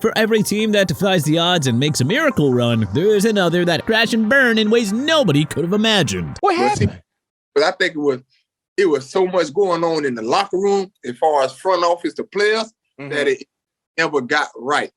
For every team that defies the odds and makes a miracle run, there's another that crash and burn in ways nobody could have imagined. What happened? But I think it was so much going on in the locker room as far as front office to players that it never got right.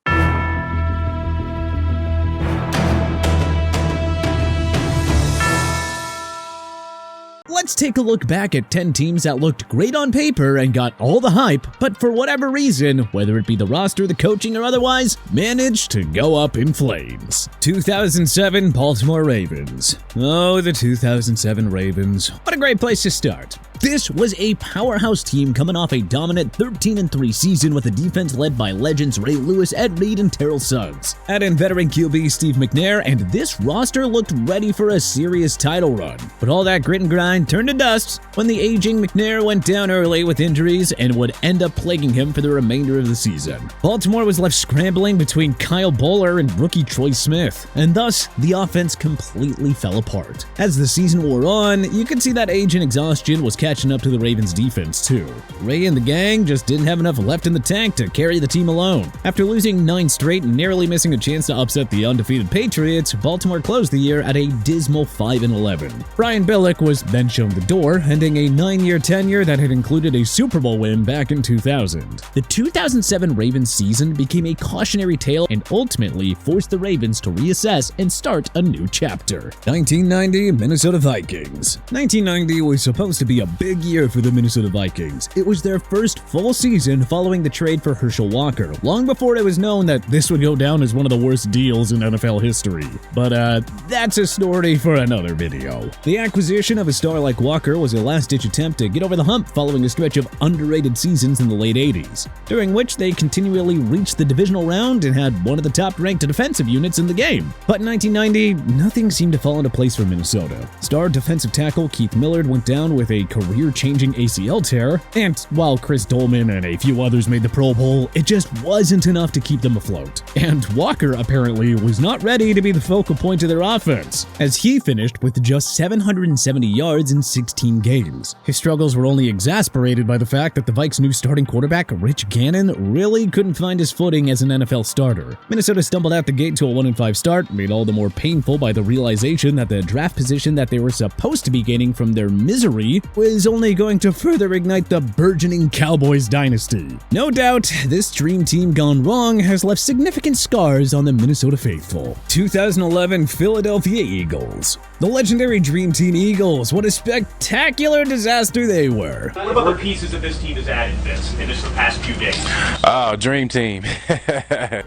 Let's take a look back at 10 teams that looked great on paper and got all the hype, but for whatever reason, whether it be the roster, the coaching, or otherwise, managed to go up in flames. 2007 Baltimore Ravens. Oh, the 2007 Ravens. What a great place to start. This was a powerhouse team coming off a dominant 13-3 season with a defense led by legends Ray Lewis, Ed Reed, and Terrell Suggs. Add in veteran QB Steve McNair, and this roster looked ready for a serious title run. But all that grit and grind turned to dust when the aging McNair went down early with injuries and would end up plaguing him for the remainder of the season. Baltimore was left scrambling between Kyle Bowler and rookie Troy Smith, and thus the offense completely fell apart. As the season wore on, you could see that age and exhaustion was catching up to the Ravens defense too. Ray and the gang just didn't have enough left in the tank to carry the team alone. After losing 9 straight and narrowly missing a chance to upset the undefeated Patriots, Baltimore closed the year at a dismal 5-11. Brian Billick was then shown the door, ending a 9-year tenure that had included a Super Bowl win back in 2000. The 2007 Ravens season became a cautionary tale and ultimately forced the Ravens to reassess and start a new chapter. 1990 Minnesota Vikings. 1990 was supposed to be a big year for the Minnesota Vikings. It was their first full season following the trade for Herschel Walker, long before it was known that this would go down as one of the worst deals in NFL history. But that's a story for another video. The acquisition of a star like Walker was a last-ditch attempt to get over the hump following a stretch of underrated seasons in the late 80s, during which they continually reached the divisional round and had one of the top-ranked defensive units in the game. But in 1990, nothing seemed to fall into place for Minnesota. Star defensive tackle Keith Millard went down with a career-changing ACL tear, and while Chris Dolman and a few others made the Pro Bowl, it just wasn't enough to keep them afloat. And Walker apparently was not ready to be the focal point of their offense, as he finished with just 770 yards in 16 games. His struggles were only exacerbated by the fact that the Vikes' new starting quarterback, Rich Gannon, really couldn't find his footing as an NFL starter. Minnesota stumbled out the gate to a 1-5 start, made all the more painful by the realization that the draft position that they were supposed to be gaining from their misery was only going to further ignite the burgeoning Cowboys dynasty. No doubt, this dream team gone wrong has left significant scars on the Minnesota faithful. 2011 Philadelphia Eagles. The legendary Dream Team Eagles, what a spectacular disaster they were. What about the pieces that this team has added, Vince, in just the past few days? Oh, Dream Team.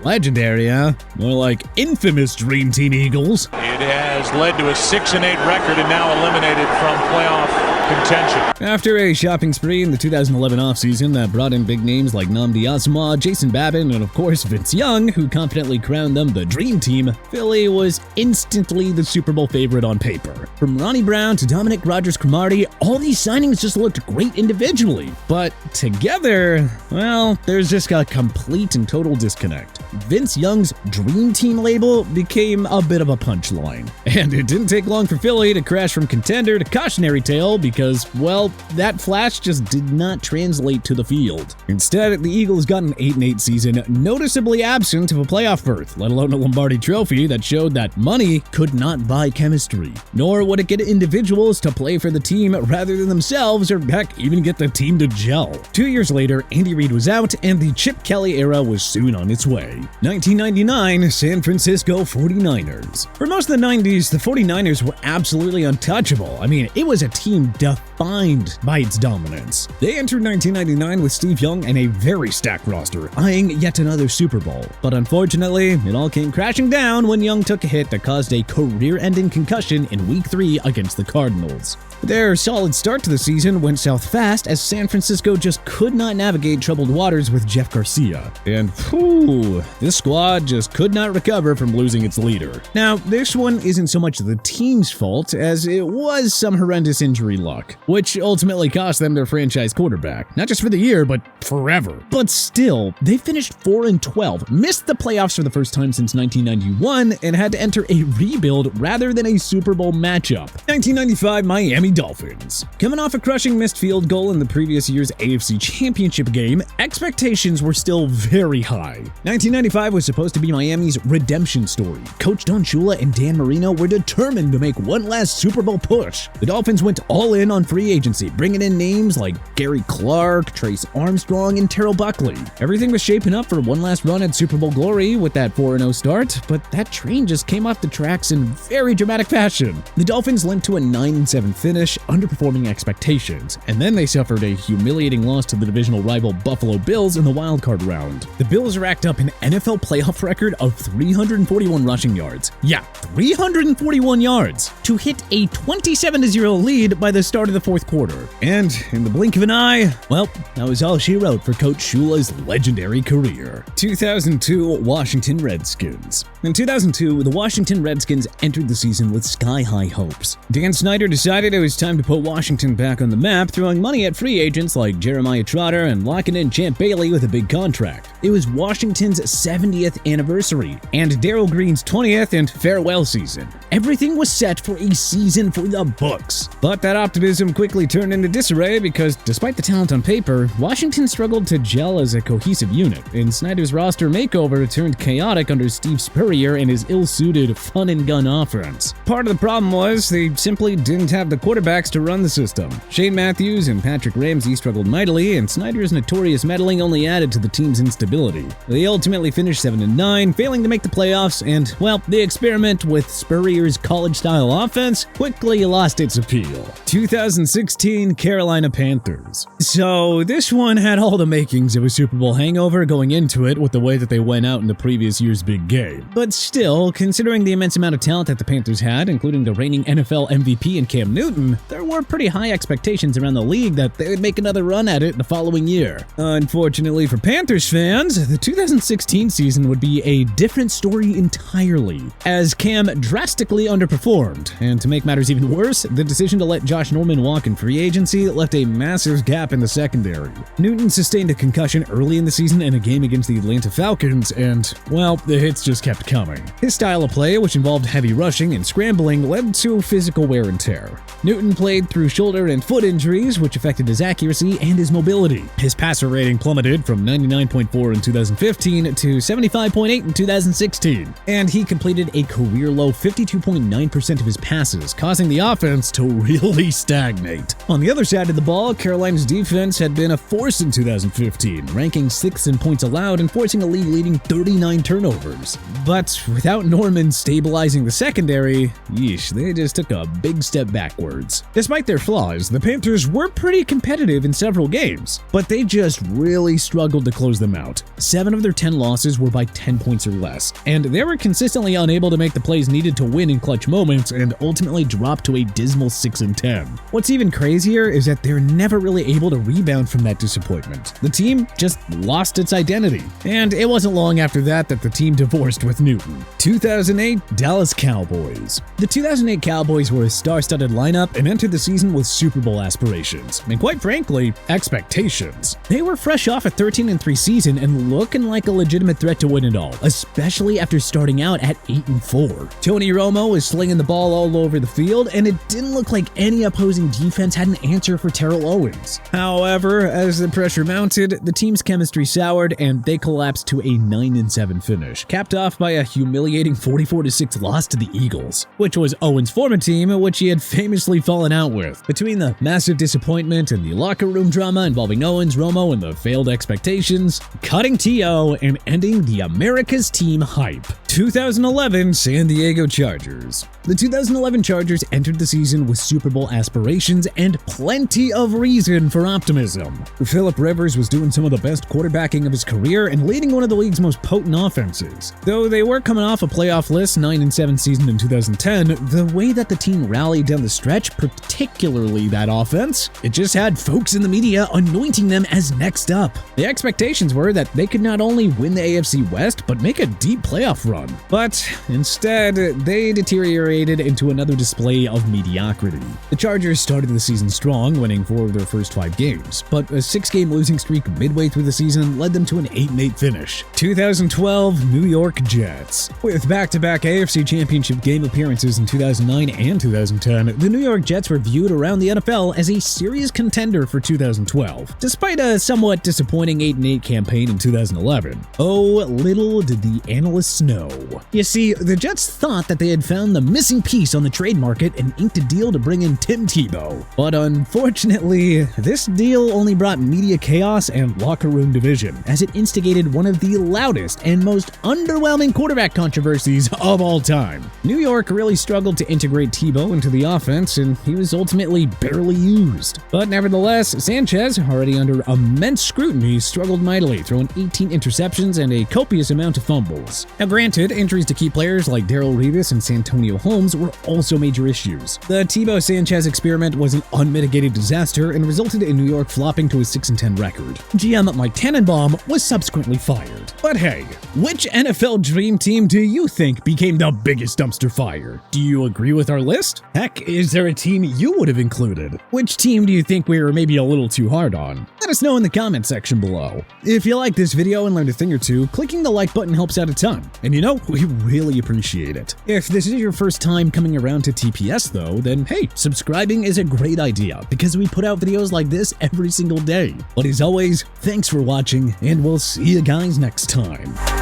Legendary, huh? More like infamous Dream Team Eagles. It has led to a 6-8 record and now eliminated from playoff contention. After a shopping spree in the 2011 offseason that brought in big names like Nnamdi Asomugha, Jason Babin, and of course Vince Young, who confidently crowned them the Dream Team, Philly was instantly the Super Bowl favorite on paper. From Ronnie Brown to Dominic Rodgers-Cromartie, all these signings just looked great individually, but together, well, there's just a complete and total disconnect. Vince Young's Dream Team label became a bit of a punchline, and it didn't take long for Philly to crash from contender to cautionary tale because, well, that flash just did not translate to the field. Instead, the Eagles got an 8-8 season, noticeably absent of a playoff berth, let alone a Lombardi trophy that showed that money could not buy chemistry. Nor would it get individuals to play for the team rather than themselves, or heck, even get the team to gel. 2 years later, Andy Reid was out, and the Chip Kelly era was soon on its way. 1999 San Francisco 49ers. For most of the 90s, the 49ers were absolutely untouchable. I mean, it was a team defined by its dominance. They entered 1999 with Steve Young and a very stacked roster, eyeing yet another Super Bowl. But unfortunately, it all came crashing down when Young took a hit that caused a career-ending concussion in Week 3 against the Cardinals. Their solid start to the season went south fast as San Francisco just could not navigate troubled waters with Jeff Garcia. And whew, this squad just could not recover from losing its leader. Now, this one isn't so much the team's fault as it was some horrendous injury luck, which ultimately cost them their franchise quarterback, not just for the year, but forever. But still, they finished 4-12, missed the playoffs for the first time since 1991, and had to enter a rebuild rather than a Super Bowl matchup. 1995 Miami Dolphins. Coming off a crushing missed field goal in the previous year's AFC Championship game, expectations were still very high. 1990 1995 was supposed to be Miami's redemption story. Coach Don Shula and Dan Marino were determined to make one last Super Bowl push. The Dolphins went all in on free agency, bringing in names like Gary Clark, Trace Armstrong, and Terrell Buckley. Everything was shaping up for one last run at Super Bowl glory with that 4-0 start, but that train just came off the tracks in very dramatic fashion. The Dolphins limped to a 9-7 finish, underperforming expectations, and then they suffered a humiliating loss to the divisional rival Buffalo Bills in the wildcard round. The Bills racked up an NFL playoff record of 341 rushing yards. Yeah, 341 yards to hit a 27-0 lead by the start of the fourth quarter. And in the blink of an eye, well, that was all she wrote for Coach Shula's legendary career. 2002 Washington Redskins. In 2002, the Washington Redskins entered the season with sky-high hopes. Dan Snyder decided it was time to put Washington back on the map, throwing money at free agents like Jeremiah Trotter and locking in Champ Bailey with a big contract. It was Washington's 70th anniversary and Darryl Green's 20th and farewell season. Everything was set for a season for the books. But that optimism quickly turned into disarray because, despite the talent on paper, Washington struggled to gel as a cohesive unit, and Snyder's roster makeover turned chaotic under Steve Spurrier and his ill-suited fun-and-gun offense. Part of the problem was they simply didn't have the quarterbacks to run the system. Shane Matthews and Patrick Ramsey struggled mightily, and Snyder's notorious meddling only added to the team's instability. They ultimately finished 7-9, failing to make the playoffs, and, well, the experiment with Spurrier's college-style offense quickly lost its appeal. 2016 Carolina Panthers. So this one had all the makings of a Super Bowl hangover going into it with the way that they went out in the previous year's big game. But still, considering the immense amount of talent that the Panthers had, including the reigning NFL MVP in Cam Newton, there were pretty high expectations around the league that they would make another run at it the following year. Unfortunately for Panthers fans, the 2016 season would be a different story entirely, as Cam drastically underperformed, and to make matters even worse, the decision to let Josh Norman walk in free agency left a massive gap in the secondary. Newton sustained a concussion early in the season in a game against the Atlanta Falcons, and, well, the hits just kept coming. His style of play, which involved heavy rushing and scrambling, led to physical wear and tear. Newton played through shoulder and foot injuries, which affected his accuracy and his mobility. His passer rating plummeted from 99.4 in 2015 to 75.8 in 2016, and he completed a career-low 52.9% of his passes, causing the offense to really stagnate. On the other side of the ball, Carolina's defense had been a force in 2015, ranking 6th in points allowed and forcing a league-leading 39 turnovers. But without Norman stabilizing the secondary, yeesh, they just took a big step backwards. Despite their flaws, the Panthers were pretty competitive in several games, but they just really struggled to close them out. 7 of their 10 losses were by 10 points or less, and they were consistently unable to make the plays needed to win in clutch moments and ultimately dropped to a dismal 6-10. What's even crazier is that they're never really able to rebound from that disappointment. The team just lost its identity, and it wasn't long after that the team divorced with Newton. 2008 Dallas Cowboys. The 2008 Cowboys were a star-studded lineup and entered the season with Super Bowl aspirations, and quite frankly, expectations. They were fresh off a 13-3 season and looking like a legitimate threat to win it all, especially after starting out at 8-4. Tony Romo was slinging the ball all over the field, and it didn't look like any opposing defense had an answer for Terrell Owens. However, as the pressure mounted, the team's chemistry soured and they collapsed to a 9-7 finish, capped off by a humiliating 44-6 loss to the Eagles, which was Owens' former team, which he had famously fallen out with. Between the massive disappointment and the locker room drama involving Owens, Romo, and the failed expectations, cutting T.O. and ending the America's team hype. 2011 San Diego Chargers. The 2011 Chargers entered the season with Super Bowl aspirations and plenty of reason for optimism. Phillip Rivers was doing some of the best quarterbacking of his career and leading one of the league's most potent offenses. Though they were coming off a playoff-less 9-7 season in 2010, the way that the team rallied down the stretch, particularly that offense, it just had folks in the media anointing them as next up. The expectations were that they could not only win the AFC West, but make a deep playoff run. run. But instead, they deteriorated into another display of mediocrity. The Chargers started the season strong, winning 4 of their first 5 games, but a 6-game losing streak midway through the season led them to an 8-8 finish. 2012 New York Jets. With back-to-back AFC Championship game appearances in 2009 and 2010, the New York Jets were viewed around the NFL as a serious contender for 2012, despite a somewhat disappointing 8-8 campaign in 2011. Oh, little did the analysts know. You see, the Jets thought that they had found the missing piece on the trade market and inked a deal to bring in Tim Tebow. But unfortunately, this deal only brought media chaos and locker room division, as it instigated one of the loudest and most underwhelming quarterback controversies of all time. New York really struggled to integrate Tebow into the offense, and he was ultimately barely used. But nevertheless, Sanchez, already under immense scrutiny, struggled mightily, throwing 18 interceptions and a copious amount of fumbles. Now granted, injuries to key players like Darrelle Revis and Santonio Holmes were also major issues. The Tebow-Sanchez experiment was an unmitigated disaster and resulted in New York flopping to a 6-10 record. GM Mike Tannenbaum was subsequently fired. But hey, which NFL dream team do you think became the biggest dumpster fire? Do you agree with our list? Heck, is there a team you would have included? Which team do you think we were maybe a little too hard on? Let us know in the comment section below. If you like this video and learned a thing or two, clicking the like button helps out a ton. And you know, we really appreciate it. If this is your first time coming around to TPS though, then hey, subscribing is a great idea because we put out videos like this every single day. But as always, thanks for watching and we'll see you guys next time.